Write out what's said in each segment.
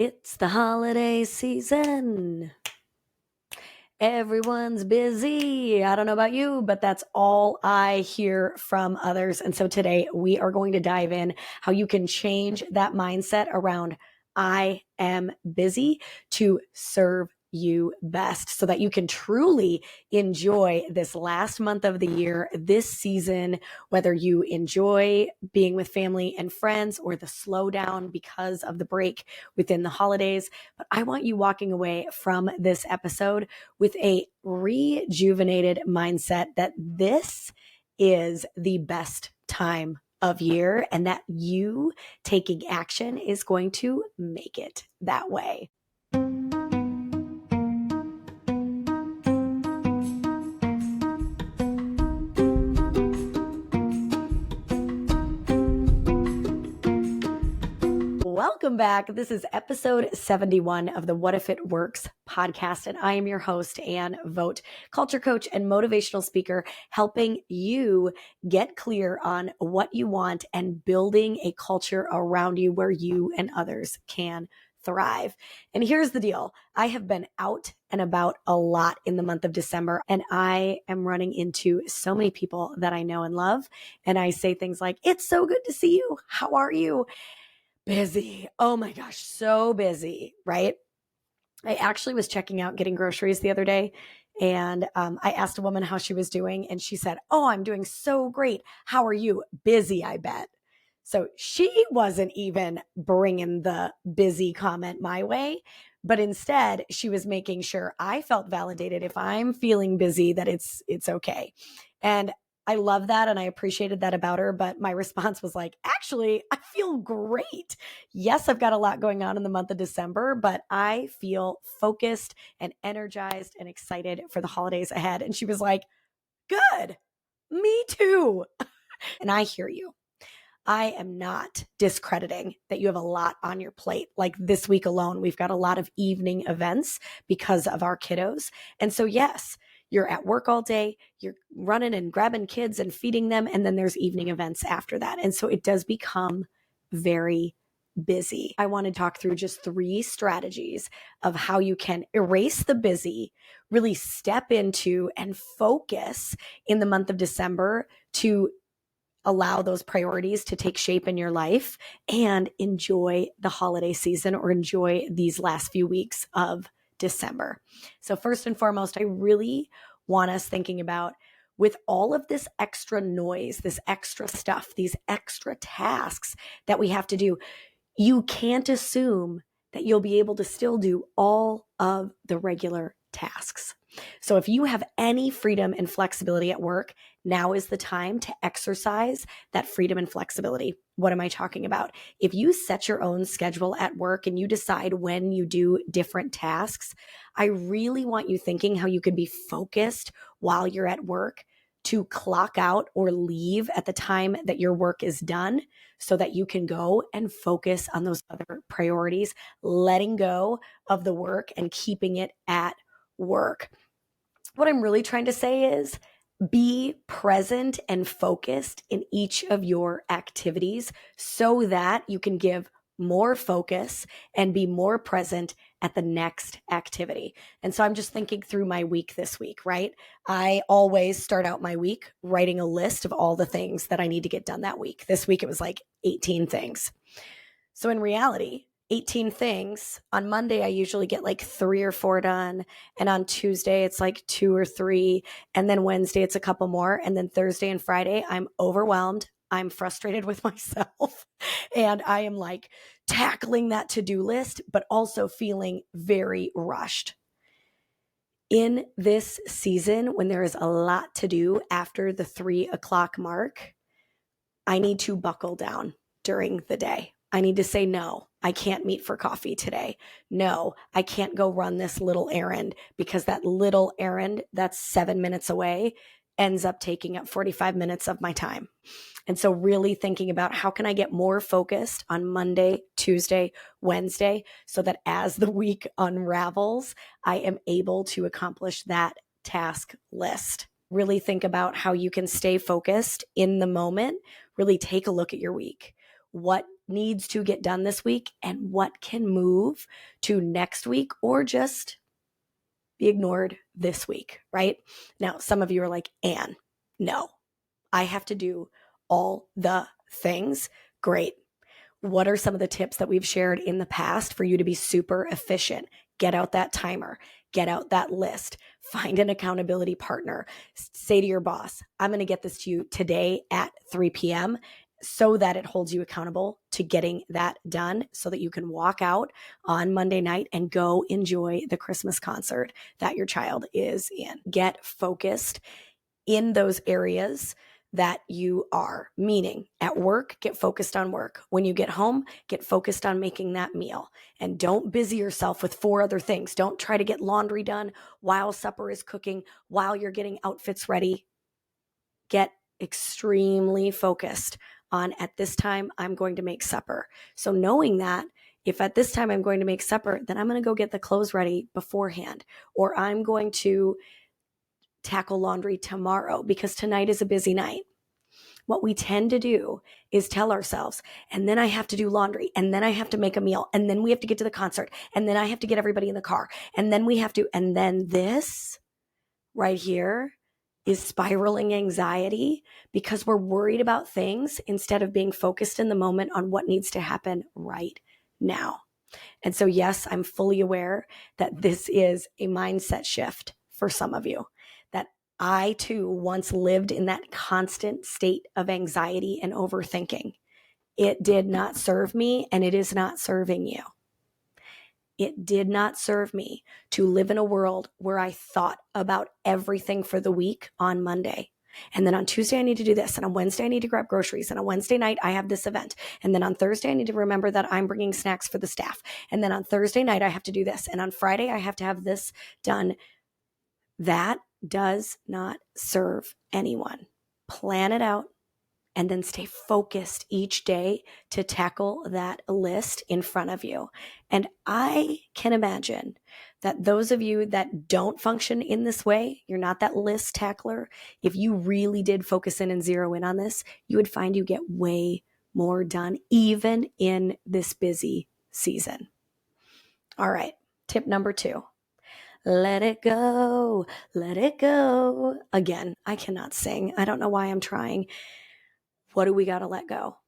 It's the holiday season. Everyone's busy. I don't know about you, but that's all I hear from others. And so today we are going to dive in how you can change that mindset around I am busy to serve you best so that you can truly enjoy this last month of the year, this season, whether you enjoy being with family and friends or the slowdown because of the break within the holidays. But I want you walking away from this episode with a rejuvenated mindset that this is the best time of year and that you taking action is going to make it that way. Welcome back. This is episode 71 of the What If It Works podcast, and I am your host, Ann Vogt, culture coach and motivational speaker, helping you get clear on what you want and building a culture around you where you and others can thrive. And here's the deal. I have been out and about a lot in the month of December, and I am running into so many people that I know and love. And I say things like, "It's so good to see you. How are you?" Busy. Oh my gosh, so busy, right? I actually was checking out getting groceries the other day, and I asked a woman how she was doing, and she said, "Oh, I'm doing so great. How are you?" Busy, I bet. So she wasn't even bringing the busy comment my way, but instead she was making sure I felt validated if I'm feeling busy that it's okay. And I love that and I appreciated that about her, but my response was like, "Actually, I feel great. Yes, I've got a lot going on in the month of December, but I feel focused and energized and excited for the holidays ahead." And she was like, "Good. Me too." And I hear you. I am not discrediting that you have a lot on your plate. Like this week alone, we've got a lot of evening events because of our kiddos. And so, yes, you're at work all day, you're running and grabbing kids and feeding them. And then there's evening events after that. And so it does become very busy. I want to talk through just 3 strategies of how you can erase the busy, really step into and focus in the month of December to allow those priorities to take shape in your life and enjoy the holiday season or enjoy these last few weeks of December. So first and foremost, I really want us thinking about, with all of this extra noise, this extra stuff, these extra tasks that we have to do, you can't assume that you'll be able to still do all of the regular tasks. So if you have any freedom and flexibility at work, now is the time to exercise that freedom and flexibility. What am I talking about? If you set your own schedule at work and you decide when you do different tasks, I really want you thinking how you can be focused while you're at work to clock out or leave at the time that your work is done so that you can go and focus on those other priorities, letting go of the work and keeping it at work. What I'm really trying to say is be present and focused in each of your activities so that you can give more focus and be more present at the next activity. And so I'm just thinking through my week this week, right? I always start out my week writing a list of all the things that I need to get done that week. This week it was like 18 things. So in reality, 18 things. On Monday, I usually get like 3 or 4 done. And on Tuesday, it's like 2 or 3. And then Wednesday, it's a couple more. And then Thursday and Friday, I'm overwhelmed. I'm frustrated with myself. And I am like tackling that to-do list, but also feeling very rushed. In this season, when there is a lot to do after the 3 o'clock mark, I need to buckle down during the day. I need to say, no, I can't meet for coffee today. No, I can't go run this little errand because that little errand that's 7 minutes away ends up taking up 45 minutes of my time. And so really thinking about how can I get more focused on Monday, Tuesday, Wednesday, so that as the week unravels, I am able to accomplish that task list. Really think about how you can stay focused in the moment. Really take a look at your week. What needs to get done this week and what can move to next week or just be ignored this week, right? Now, some of you are like, Anne, no, I have to do all the things. Great. What are some of the tips that we've shared in the past for you to be super efficient? Get out that timer, get out that list, find an accountability partner, say to your boss, I'm going to get this to you today at 3 p.m. so that it holds you accountable to getting that done so that you can walk out on Monday night and go enjoy the Christmas concert that your child is in. Get focused in those areas that you are, meaning at work, get focused on work. When you get home, get focused on making that meal and don't busy yourself with 4 other things. Don't try to get laundry done while supper is cooking, while you're getting outfits ready. Get extremely focused on at this time, I'm going to make supper. So knowing that if at this time I'm going to make supper, then I'm going to go get the clothes ready beforehand, or I'm going to tackle laundry tomorrow because tonight is a busy night. What we tend to do is tell ourselves, and then I have to do laundry, and then I have to make a meal, and then we have to get to the concert, and then I have to get everybody in the car, and then we have to, and then this right here is spiraling anxiety because we're worried about things instead of being focused in the moment on what needs to happen right now. And so, yes, I'm fully aware that this is a mindset shift for some of you, that I too once lived in that constant state of anxiety and overthinking. It did not serve me, and it is not serving you. It did not serve me to live in a world where I thought about everything for the week on Monday. And then on Tuesday, I need to do this. And on Wednesday, I need to grab groceries. And on Wednesday night, I have this event. And then on Thursday, I need to remember that I'm bringing snacks for the staff. And then on Thursday night, I have to do this. And on Friday, I have to have this done. That does not serve anyone. Plan it out and then stay focused each day to tackle that list in front of you. And I can imagine that those of you that don't function in this way, you're not that list tackler, if you really did focus in and zero in on this, you would find you get way more done, even in this busy season. All right, tip number 2. Let it go, let it go. Again, I cannot sing. I don't know why I'm trying. What do we got to let go?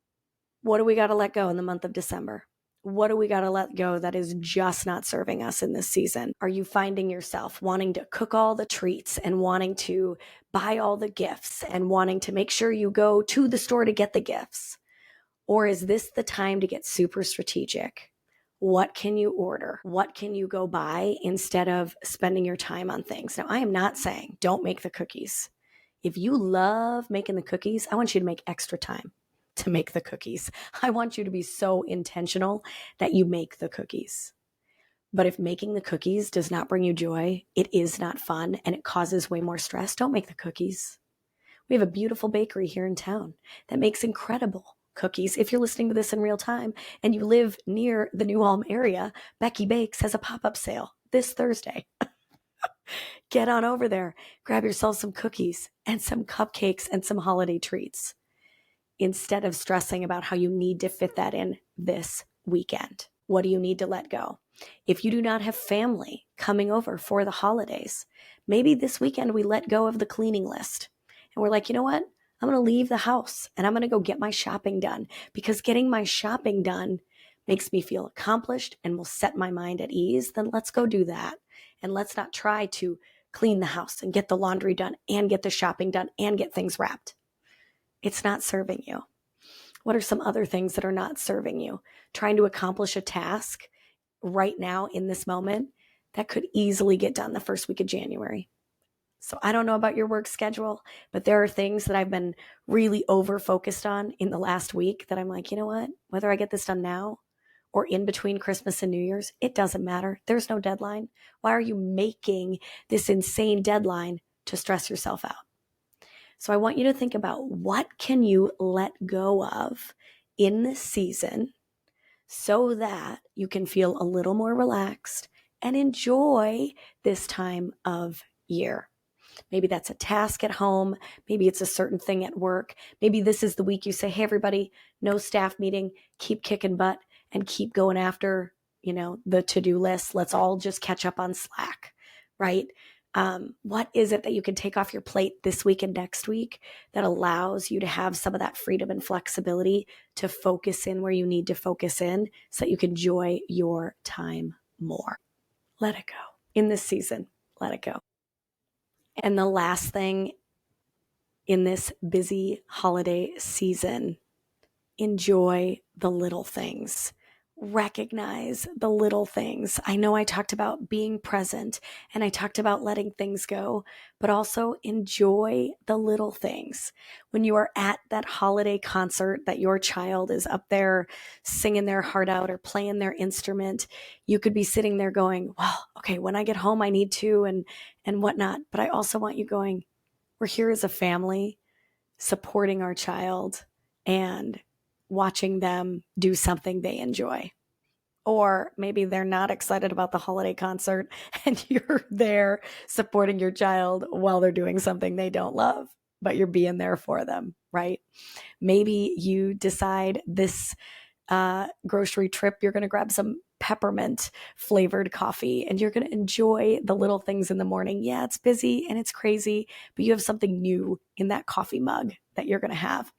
What do we got to let go in the month of December? What do we got to let go that is just not serving us in this season? Are you finding yourself wanting to cook all the treats and wanting to buy all the gifts and wanting to make sure you go to the store to get the gifts? Or is this the time to get super strategic? What can you order? What can you go buy instead of spending your time on things? Now, I am not saying don't make the cookies. If you love making the cookies, I want you to make extra time to make the cookies. I want you to be so intentional that you make the cookies. But if making the cookies does not bring you joy, it is not fun, and it causes way more stress, don't make the cookies. We have a beautiful bakery here in town that makes incredible cookies. If you're listening to this in real time and you live near the New Ulm area, Becky Bakes has a pop-up sale this Thursday. Get on over there, grab yourself some cookies and some cupcakes and some holiday treats instead of stressing about how you need to fit that in this weekend. What do you need to let go? If you do not have family coming over for the holidays, maybe this weekend we let go of the cleaning list. And we're like, you know what? I'm going to leave the house and I'm going to go get my shopping done, because getting my shopping done makes me feel accomplished and will set my mind at ease. Then let's go do that. And let's not try to clean the house and get the laundry done and get the shopping done and get things wrapped. It's not serving you. What are some other things that are not serving you? Trying to accomplish a task right now in this moment that could easily get done the first week of January. So I don't know about your work schedule, but there are things that I've been really over-focused on in the last week that I'm like, you know what? Whether I get this done now or in between Christmas and New Year's, it doesn't matter. There's no deadline. Why are you making this insane deadline to stress yourself out? So I want you to think about, what can you let go of in this season so that you can feel a little more relaxed and enjoy this time of year. Maybe that's a task at home. Maybe it's a certain thing at work. Maybe this is the week you say, hey, everybody, no staff meeting, keep kicking butt and keep going after, the to-do list. Let's all just catch up on Slack, right? What is it that you can take off your plate this week and next week that allows you to have some of that freedom and flexibility to focus in where you need to focus in so that you can enjoy your time more? Let it go. In this season, let it go. And the last thing in this busy holiday season, enjoy the little things. Recognize the little things. I know I talked about being present and I talked about letting things go, but also enjoy the little things. When you are at that holiday concert that your child is up there singing their heart out or playing their instrument, you could be sitting there going, well, okay, when I get home, I need to and whatnot. But I also want you going, we're here as a family supporting our child and watching them do something they enjoy. Or maybe they're not excited about the holiday concert and you're there supporting your child while they're doing something they don't love, but you're being there for them, right? Maybe you decide this grocery trip, you're going to grab some peppermint flavored coffee and you're going to enjoy the little things in the morning. Yeah, it's busy and it's crazy, but you have something new in that coffee mug that you're going to have.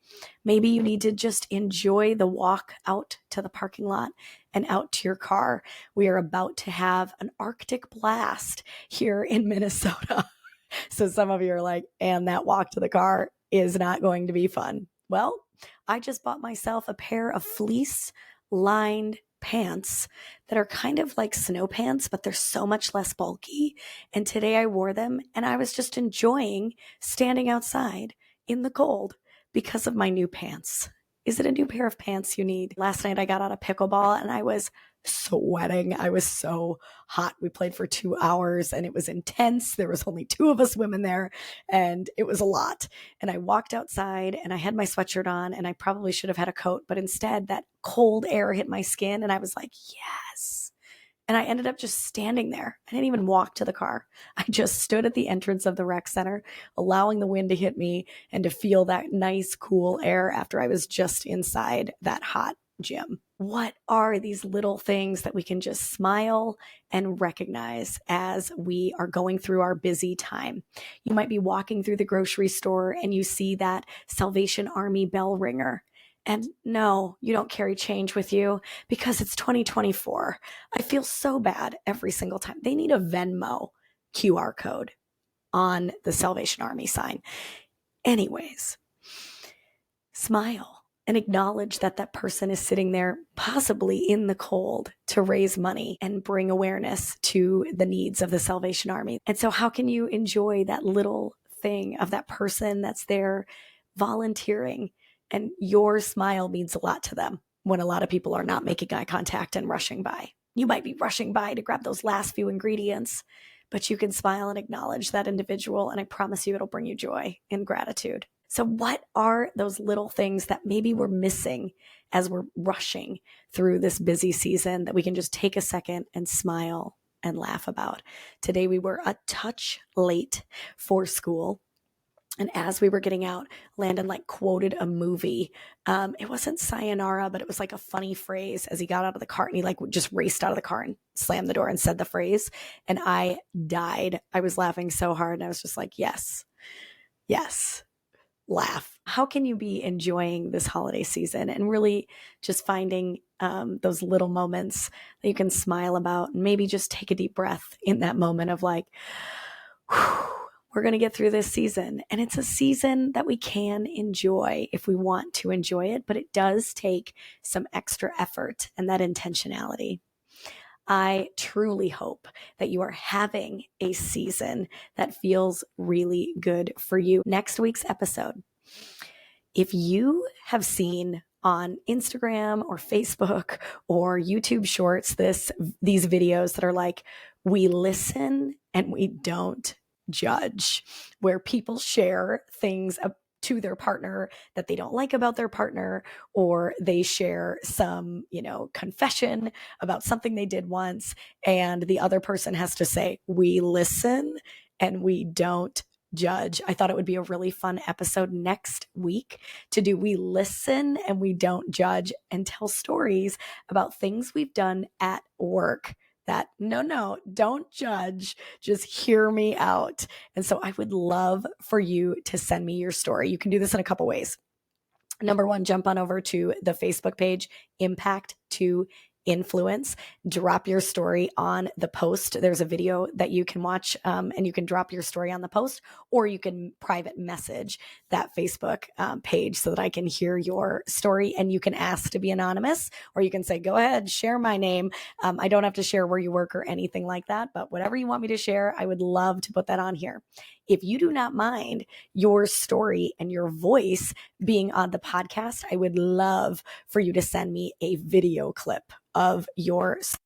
Maybe you need to just enjoy the walk out to the parking lot and out to your car. We are about to have an Arctic blast here in Minnesota. So some of you are like, and that walk to the car is not going to be fun. Well, I just bought myself a pair of fleece lined pants that are kind of like snow pants, but they're so much less bulky. And today I wore them and I was just enjoying standing outside in the cold because of my new pants. Is it a new pair of pants you need? Last night I got out of pickleball and I was sweating. I was so hot. We played for 2 hours and it was intense. There was only 2 of us women there and it was a lot. And I walked outside and I had my sweatshirt on and I probably should have had a coat, but instead that cold air hit my skin and I was like, yes. And I ended up just standing there. I didn't even walk to the car. I just stood at the entrance of the rec center, allowing the wind to hit me and to feel that nice, cool air after I was just inside that hot gym. What are these little things that we can just smile and recognize as we are going through our busy time? You might be walking through the grocery store and you see that Salvation Army bell ringer. And no, you don't carry change with you because it's 2024. I feel so bad every single time. They need a Venmo QR code on the Salvation Army sign. Anyways, smile and acknowledge that that person is sitting there possibly in the cold to raise money and bring awareness to the needs of the Salvation Army. And so how can you enjoy that little thing of that person that's there volunteering? And your smile means a lot to them when a lot of people are not making eye contact and rushing by. You might be rushing by to grab those last few ingredients, but you can smile and acknowledge that individual. And I promise you, it'll bring you joy and gratitude. So what are those little things that maybe we're missing as we're rushing through this busy season that we can just take a second and smile and laugh about? Today, we were a touch late for school. And as we were getting out, Landon quoted a movie. It wasn't sayonara, but it was like a funny phrase as he got out of the car and he just raced out of the car and slammed the door and said the phrase. And I died. I was laughing so hard. And I was just like, yes, laugh. How can you be enjoying this holiday season and really just finding those little moments that you can smile about and maybe just take a deep breath in that moment of whew, we're going to get through this season. And it's a season that we can enjoy if we want to enjoy it, but it does take some extra effort and that intentionality. I truly hope that you are having a season that feels really good for you. Next week's episode, if you have seen on Instagram or Facebook or YouTube Shorts these videos that are we listen and we don't judge, where people share things to their partner that they don't like about their partner, or they share some, confession about something they did once, and the other person has to say, we listen and we don't judge. I thought it would be a really fun episode next week to do We Listen and We Don't Judge, and tell stories about things we've done at work that no, don't judge, just hear me out. And so I would love for you to send me your story. You can do this in a couple ways. Number one, jump on over to the Facebook page, Impact to Influence. Drop your story on the post. There's a video that you can watch, and you can drop your story on the post, or you can private message that Facebook page so that I can hear your story. And you can ask to be anonymous, or you can say, go ahead, share my name. I don't have to share where you work or anything like that, but whatever you want me to share, I would love to put that on here. If you do not mind your story and your voice being on the podcast, I would love for you to send me a video clip of your story.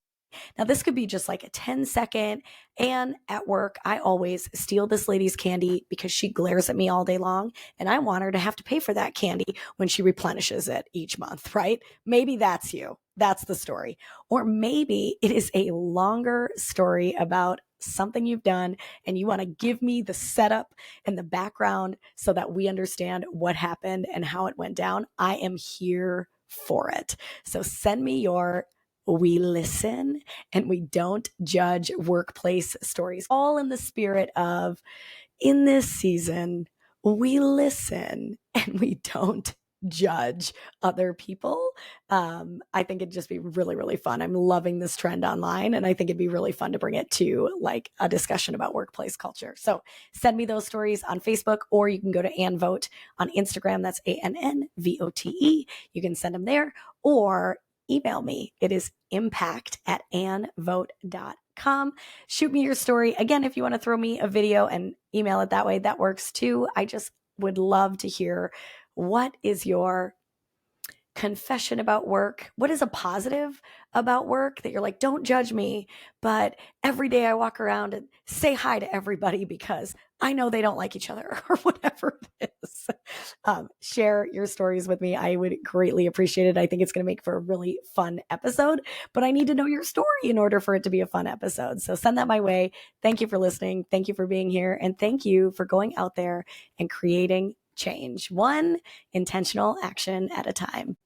Now, this could be just like a 10-second. And at work, I always steal this lady's candy because she glares at me all day long, and I want her to have to pay for that candy when she replenishes it each month, right? Maybe that's you. That's the story. Or maybe it is a longer story about something you've done, and you want to give me the setup and the background so that we understand what happened and how it went down. I am here for it. So send me your We Listen and We Don't Judge workplace stories, all in the spirit of, in this season, we listen and we don't judge other people. I think it'd just be really, really fun. I'm loving this trend online, and I think it'd be really fun to bring it to like a discussion about workplace culture. So send me those stories on Facebook, or you can go to Ann Vote on Instagram. That's ANNVOTE. You can send them there, or email me. It is impact@annvote.com. Shoot me your story. Again, if you want to throw me a video and email it that way, that works too. I just would love to hear, what is your confession about work? What is a positive about work that you're like, don't judge me, but every day I walk around and say hi to everybody because I know they don't like each other, or whatever it is. Share your stories with me. I would greatly appreciate it. I think it's going to make for a really fun episode, but I need to know your story in order for it to be a fun episode. So send that my way. Thank you for listening. Thank you for being here. And thank you for going out there and creating change, one intentional action at a time.